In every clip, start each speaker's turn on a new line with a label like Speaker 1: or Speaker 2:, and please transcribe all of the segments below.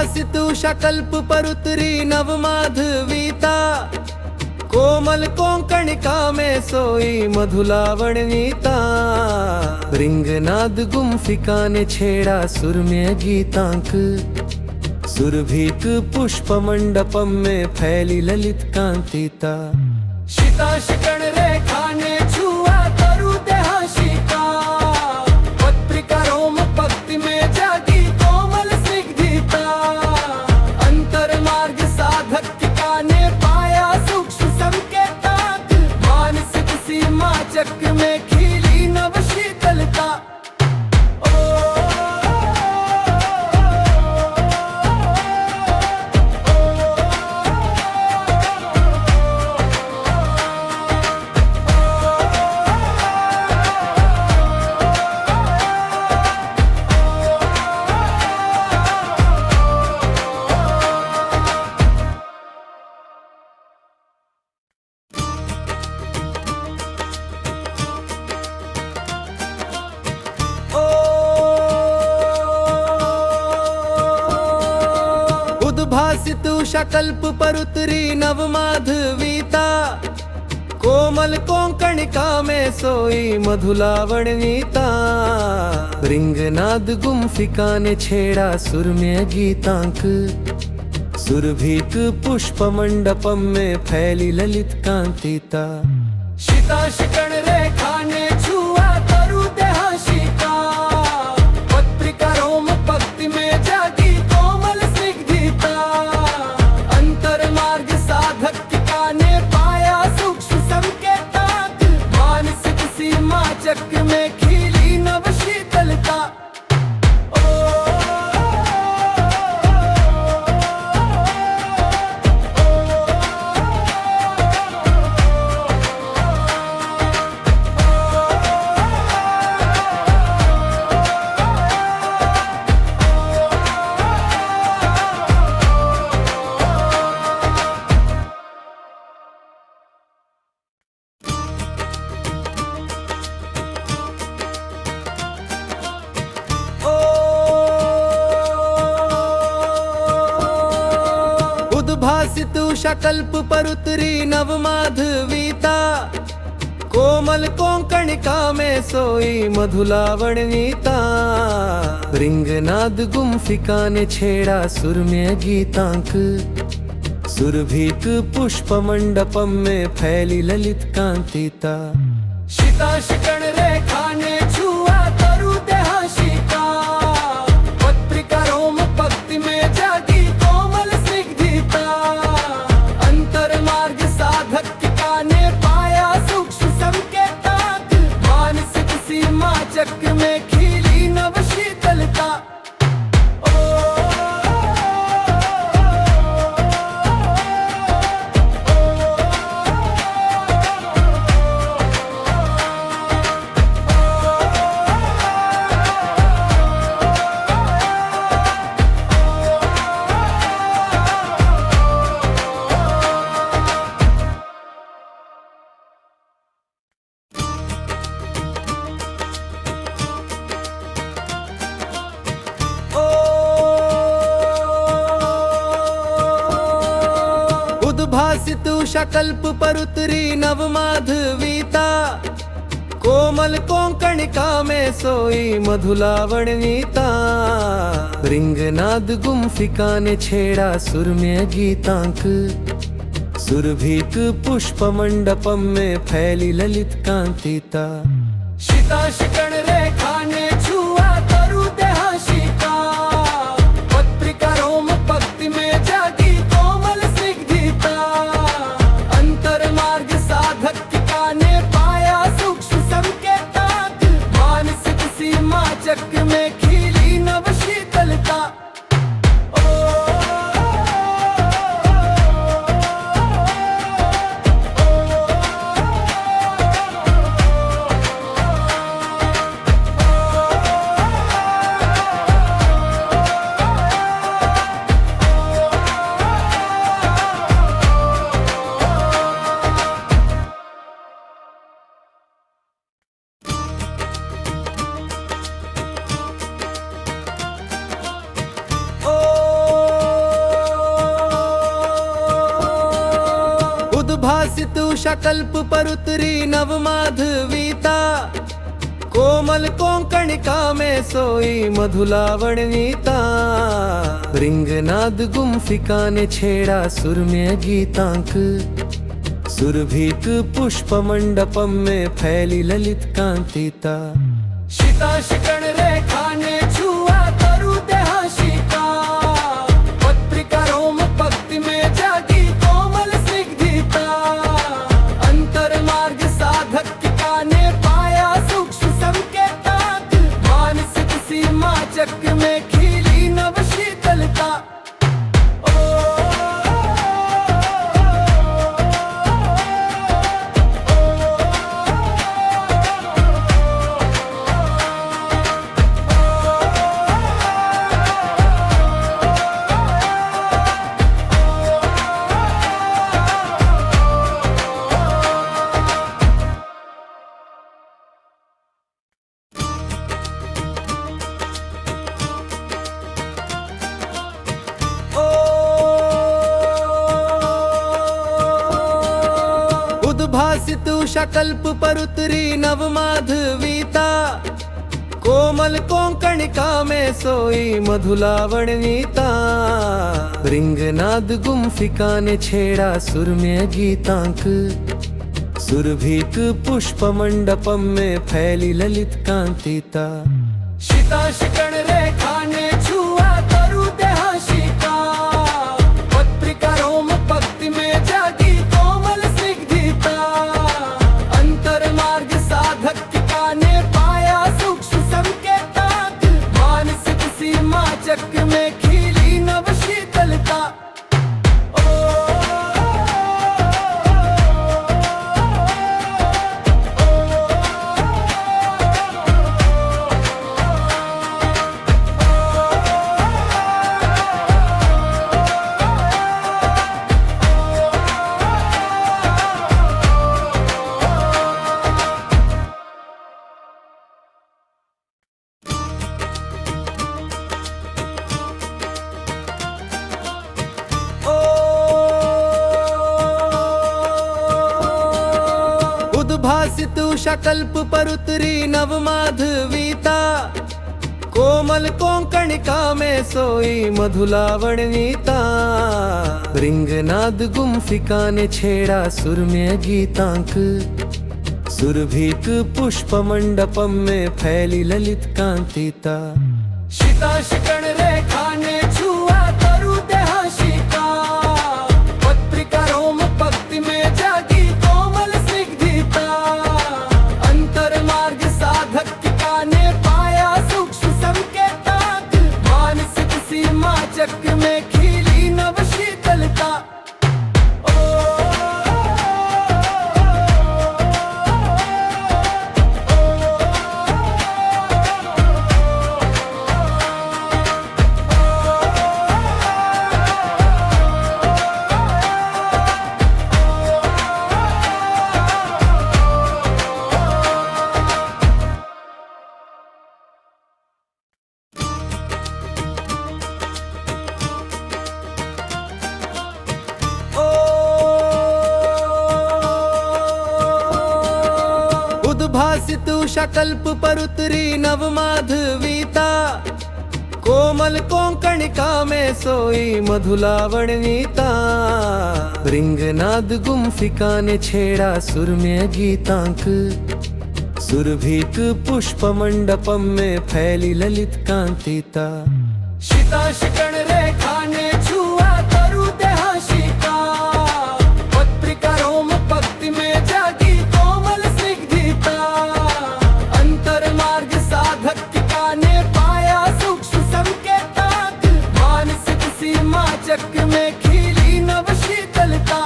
Speaker 1: उद्भासित उषा कल्प पर उतरी नव माधवीता, कोमल कोंकणिका में सोई मधुलावणनीता। रिंगनाद गुम्फिका ने छेड़ा सुरम्य गीतांक, सुरभीक पुष्प मंडपम में फैली ललित कांतिता। शिताशिकण रेखा ने छुआ तरु देहाशिका, पत्रिका रोम पक्ति में जागी कोमल स्निग्धता। अंतर मार्ग साधकिका ने पाया सूक्ष्म संकेताक, मानसिक सीमा चक्र में खिली नव शीतलता। उद्भासित उषा कल्प पर उतरी नव माधवीता, कोमल कोंकणिका में सोई मधुलावणनीता। रिंगनाद गुम्फिका ने छेड़ा सुरम्य गीतांक, सुरभीक पुष्प मंडपम में फैली ललित कांतिता। शिताशिकण रेखा ने छुआ तरु देहाशिका, पत्रिका रोम पक्ति में जागी कोमल स्निग्धता। अंतर मार्ग साधकिका ने पाया सूक्ष्म संकेताक, मानसिक सीमा चक्र में खिली नव शीतलता। उद्भासित उषा कल्प पर उतरी नव माधवीता, कोमल कोंकणिका में सोई मधुलावणनीता। रिंगनाद गुम्फिका ने छेड़ा सुरम्य गीतांक, सुरभीक पुष्प मंडपम में फैली ललित कांतिता। शिताशिकण रेखा ने छुआ तरु देहाशिका, पत्रिका रोम पक्ति में जागी कोमल स्निग्धता। अंतर मार्ग साधकिका ने पाया सूक्ष्म संकेताक, मानसिक सीमा चक्र में खिली नव शीतलता। उद्भासित उषा कल्प पर उतरी नव माधवीता, कोमल कोंकणिका में सोई मधुलावणनीता। रिंगनाद गुम्फिका ने छेड़ा सुरम्य गीतांक, सुरभीक पुष्प मंडपम में फैली ललित कांतिता। शिताशिकण रेखा ने छुआ तरु देहाशिका, पत्रिका रोम पक्ति में जागी कोमल स्निग्धता। अंतर मार्ग साधकिका ने पाया सूक्ष्म संकेताक, मानसिक सीमा चक्र में खिली नव शीतलता। उद्भासित उषा कल्प पर उतरी नव माधवीता, कोमल कोंकणिका में सोई मधुलावणवीता। रिंगनाद गुम्फिका ने छेड़ा सुरम्य गीतांक, सुरभीक पुष्प मंडपम में फैली ललित कांतिता। शिताशिकण रेखा ने छुआ तरु देहाशिका, पत्रिका रोम पक्ति में जागी कोमल स्निग्धता। अंतर मार्ग साधकिका ने पाया सूक्ष्म संकेताक, मानसिक सीमा चक्र में खिली नव शीतलता। उद्भासित उषा कल्प पर उतरी नव माधवीता, कोमल कोंकणिका में सोई मधुलावणवीता। रिंगनाद गुम्फिका ने छेड़ा सुरम्य गीतांक, सुरभीक पुष्प मंडपम में फैली ललित कांतिता। शिताशिकण रेखा ने छुआ तरु देहाशिका, पत्रिका रोम पक्ति में जागी कोमल स्निग्धता। अंतर मार्ग साधकिका ने पाया सूक्ष्म संकेताक, मानसिक सीमा चक्र में खिली नव शीतलता। उद्भासित उषा कल्प पर उतरी नव माधवीता, कोमल कोंकणिका में सोई मधुलावणवीता। रिंगनाद गुम्फिका ने छेड़ा सुरम्य गीतांक, सुरभीक पुष्प मंडपम में फैली ललित कांतिता। शिताशिकण रेखा ने छुआ तरु देहाशिका, पत्रिका रोम पक्ति में जागी कोमल स्निग्धता। अंतर मार्ग साधकिका ने पाया सूक्ष्म संकेताक, मानसिक सीमा चक्र में खिली नव शीतलता। उद्भासित उषा कल्प पर उतरी नव माधवीता, कोमल कोंकणिका में सोई मधुलावणवीता। रिंगनाद गुम्फिका ने छेड़ा सुरम्य गीतांक, सुरभीक पुष्प मंडपम में फैली ललित कांतिता। शिताशिकण रेखा ने छुआ तरु देहाशिका, पत्रिका रोम पक्ति में जागी कोमल स्निग्धता। अंतर मार्ग साधकिका ने पाया सूक्ष्म संकेताक, मानसिक सीमा चक्र में खिली नव शीतलता।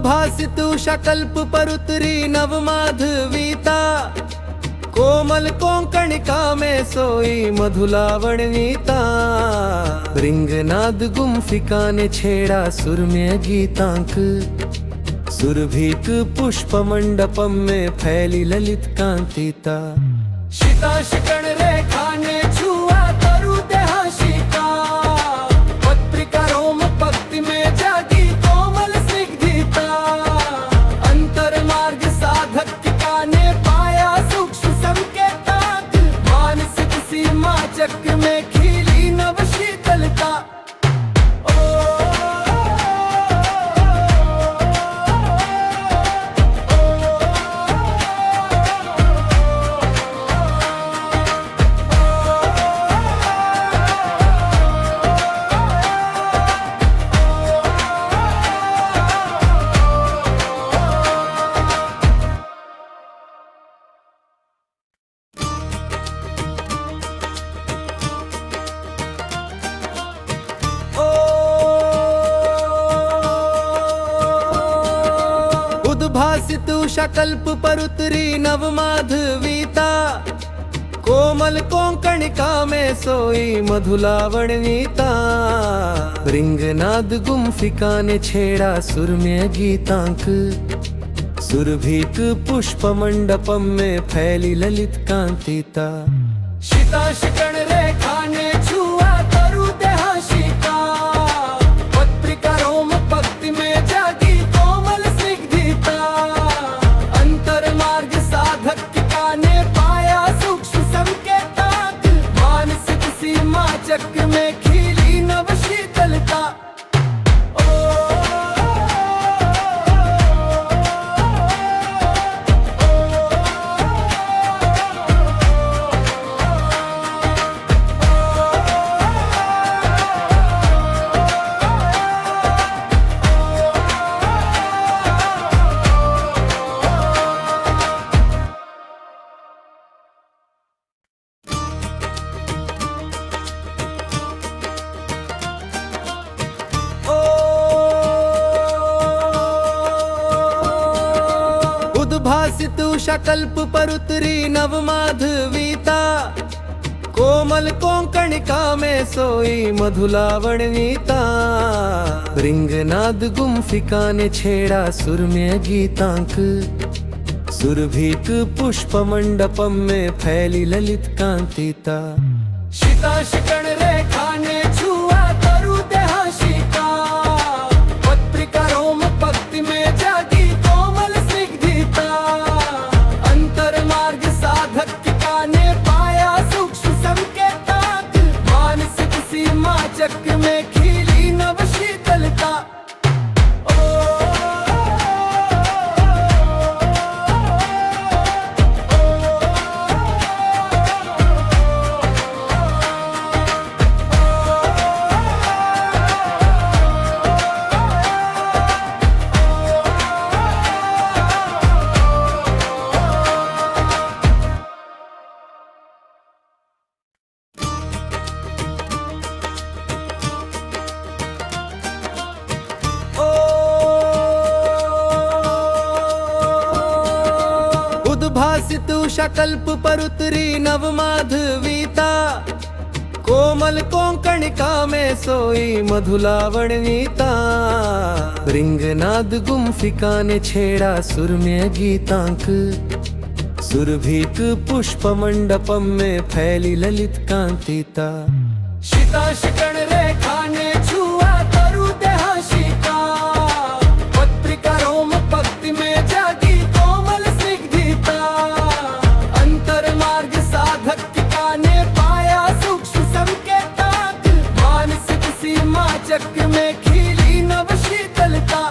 Speaker 1: उद्भासित उषा कल्प पर उतरी नव माधवीता, कोमल कोंकणिका में सोई मधुलावणीता। रिंगनाद गुम्फिका ने छेड़ा सुरम्य गीतांक, सुरभीक पुष्प मंडपम में फैली ललित कांतिता। शिताशिकण रेखा ने छुआ तरु देहाशिका, पत्रिका रोम पक्ति में जागी कोमल स्निग्धता। अंतर मार्ग साधक ने पाया सूक्ष्म संकेताक, मानसिक सीमा चक्र में खिली नव शीतलता। उद्भासित उषा कल्प पर उतरी नव माधवीता, कोमल कोंकणिका में सोई मधुलावणीता। रिंगनाद गुम्फिका ने छेड़ा सुरम्य गीतांक, सुरभीक पुष्प मंडपम में फैली ललित कांतिता। शिताशिकण रेखा ने छुआ तरु देहाशिका, पत्रिका रोम पक्ति में जागी कोमल स्निग्धता। अंतर मार्ग साधक ने पाया सूक्ष्म संकेताक, मानसिक सीमा चक्र में खिली नव शीतलता। उद्भासित उषा कल्प पर उतरी नव माधवीता, कोमल कोंकणिका में सोई मधुलावणीता। रिंगनाद गुम्फिका ने छेड़ा सुरम्य गीतांक, सुरभीक पुष्प मंडपम में फैली ललित कांतिता। शिताशिकण रेखा ने छुआ तरु देहाशिका, पत्रिका रोम पक्ति में जागी कोमल स्निग्धता। अंतर मार्ग साधक ने पाया सूक्ष्म संकेताक, मानसिक सीमा चक्र में खिली नव शीतलता। उद्भासित उषा कल्प पर उतरी नव माधवीता, कोमल कोंकणिका में सोई मधुलावणीता। रिंगनाद गुम्फिका ने छेड़ा सुरम्य गीतांक, सुरभीक पुष्प मंडपम में फैली ललित कांतिता। शिताशिकण रेखा ने छुआ तरु देहाशिका, पत्रिका रोम पक्ति में जागी कोमल स्निग्धता। अंतर मार्ग साधक ने पाया सूक्ष्म संकेताक, मानसिक सीमा चक्र में खिली नव शीतलता।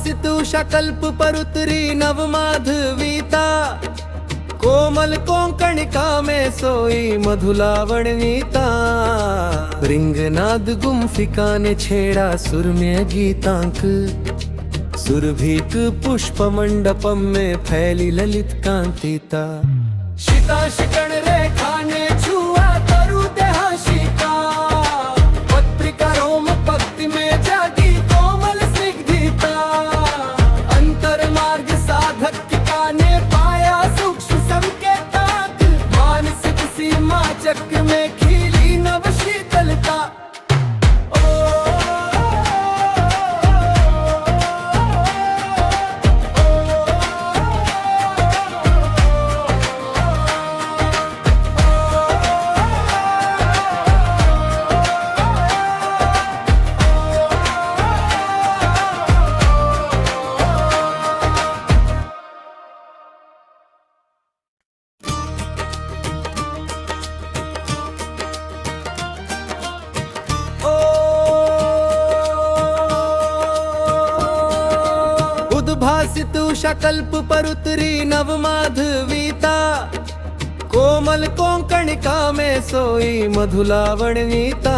Speaker 1: उद्भासित उषा कल्प पर उतरी नव माधवीता, कोमल कोंकणिका में सोई मधुलावणनीता। रिंगनाद गुम्फिका ने छेड़ा सुरम्य गीतांक, सुरभीक पुष्प मंडपम में फैली ललित कांतिता। शिताशिकण रेखा ने छुआ तरु देहाशिका, पत्रिका रोम पक्ति में जागी कोमल स्निग्धता। अंतर मार्ग साधकिका ने पाया सूक्ष्म संकेताक, मानसिक सीमा चक्र में खिली नव शीतलता। उद्भासित उषा कल्प पर उतरी नव माधवीता, कोमल कोंकणिका में सोई मधुलावणनीता।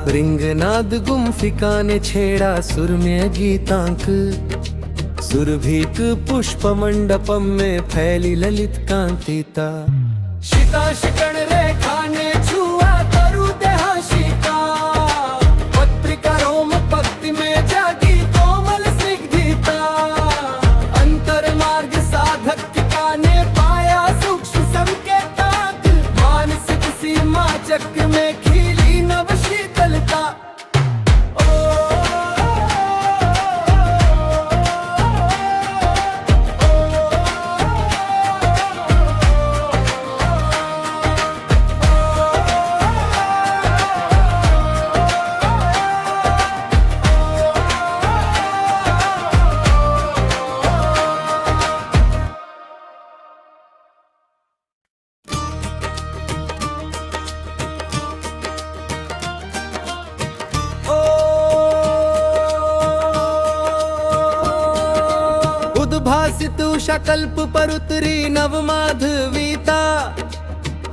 Speaker 1: रिंगनाद गुम्फिका ने छेड़ा सुरम्य गीतांक, सुरभीक पुष्प मंडपम में फैली ललित कांतिता। शिताशिकण रेखा ने छुआ तरु देहाशिका, पत्रिका रोम पक्ति में जागी कोमल स्निग्धता। अंतर मार्ग साधकिका ने पाया सूक्ष्म संकेताक, मानसिक सीमा चक्र में खिली नव शीतलता। उद्भासित उषा कल्प पर उतरी नव माधवीता,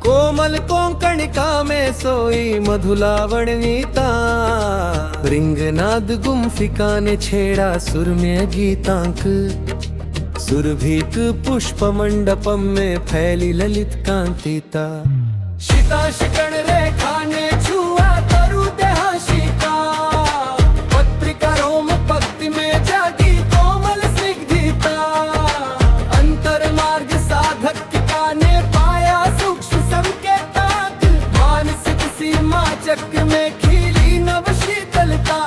Speaker 1: कोमल कोंकणिका में सोई मधुलावणनीता। रिंगनाद गुम्फिका ने छेड़ा सुरम्य गीतांक, सुरभीक पुष्प मंडपम में फैली ललित कांतिता। शिताशिकण रेखा ने छुआ तरु देहाशिका, पत्रिका रोम पक्ति में जागी कोमल स्निग्धता। अंतर मार्ग साधकिका ने पाया सूक्ष्म संकेताक, मानसिक सीमा चक्र में खिली नव शीतलता।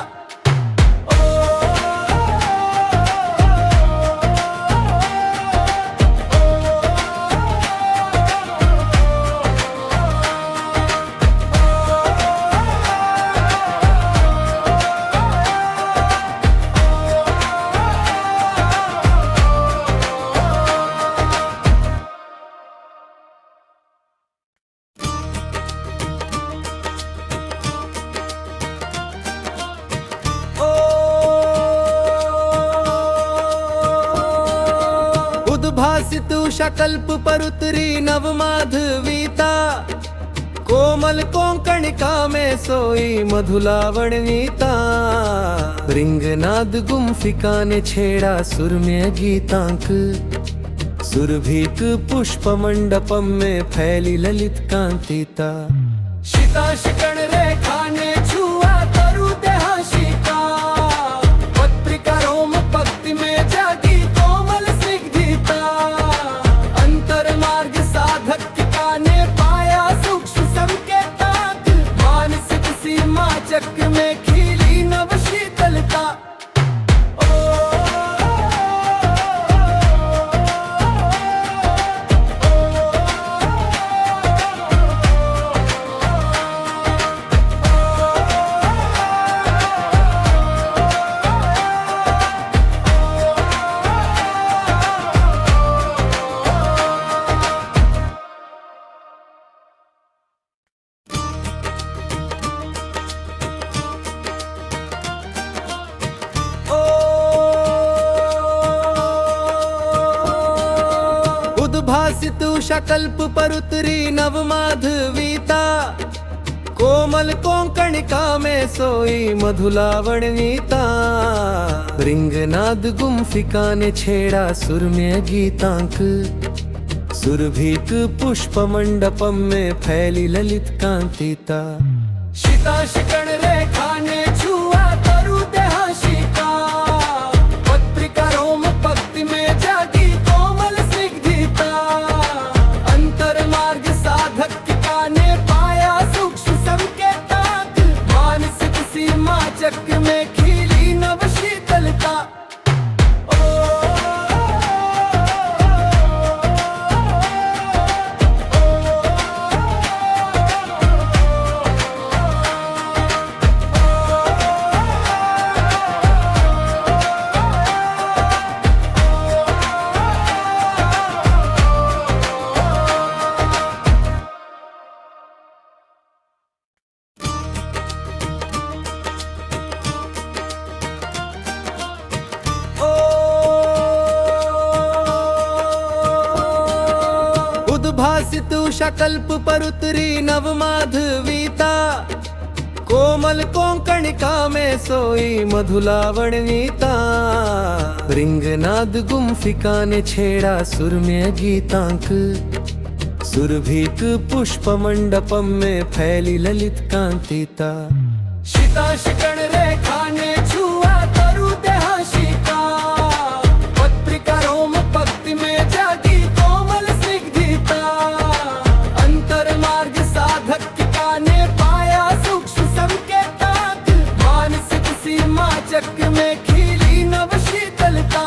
Speaker 1: उद्भासित उषा कल्प पर उतरी नव माधवीता, कोमल कोंकणिका में सोई मधुलावणनीता। रिंगनाद गुम्फिका ने छेड़ा सुरम्य गीतांक, सुरभीक पुष्प मंडपम में फैली ललित कांतिता। शिताशिकण रेखा ने छुआ तरु देहाशिका, पत्रिका रोम पक्ति में जागी कोमल स्निग्धता। अंतर मार्ग साधकिका ने पाया सूक्ष्म संकेताक, मानसिक सीमा चक्र में खिली नव शीतलता। उषा कल्प परुतरी नवमाधवीता कोमल कोंकणिका में सोई मधुलावणनीता रिंगनाद गुम्फिका ने छेड़ा सुरम्य गीतांक सुरभीक पुष्प मंडपम में फैली ललित कांतिता शिता रेखा ने छुआ तरु देहाशिका पत्रिका रोम पक्ति में जागी कोमल स्निग्धता अंतर मार्ग साधक ने पाया सूक्ष्म संकेताक मानसिक सीमा चक्र में खिली नव शीतलता उद्भासित उषा कल्प परुतरी नवमाधवीता कोमल कोंकणिका में सोई मधुलावणनीता रिंगनाद गुम्फिका ने छेड़ा सुरम्य गीतांक सुरभीक पुष्प मंडपम में फैली ललित कांतिता शिता रेखा ने छुआ तरु देहाशिका पत्रिका रोम पक्ति में जागी कोमल स्निग्धता अंतर मार्ग साधक ने पाया सूक्ष्म संकेताक मानसिक सीमा चक्र में खिली नव शीतलता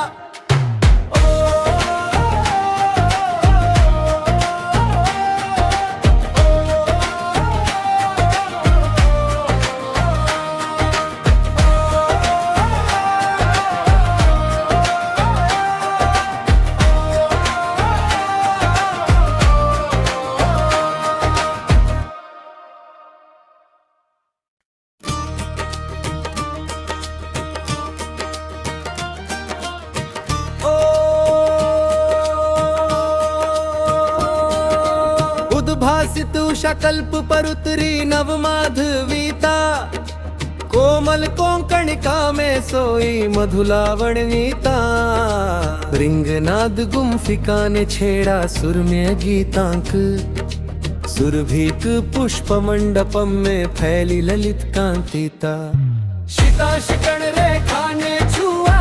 Speaker 1: उद्भासित उषा कल्प परुतरी नवमाधवीता कोमल कोंकणिका में सोई मधुलावणनीता रिंगनाद गुम्फिका ने छेड़ा सुरम्य गीतांक सुरभीक पुष्प मंडपम में फैली ललित कांतिता शिता रेखा ने छुआ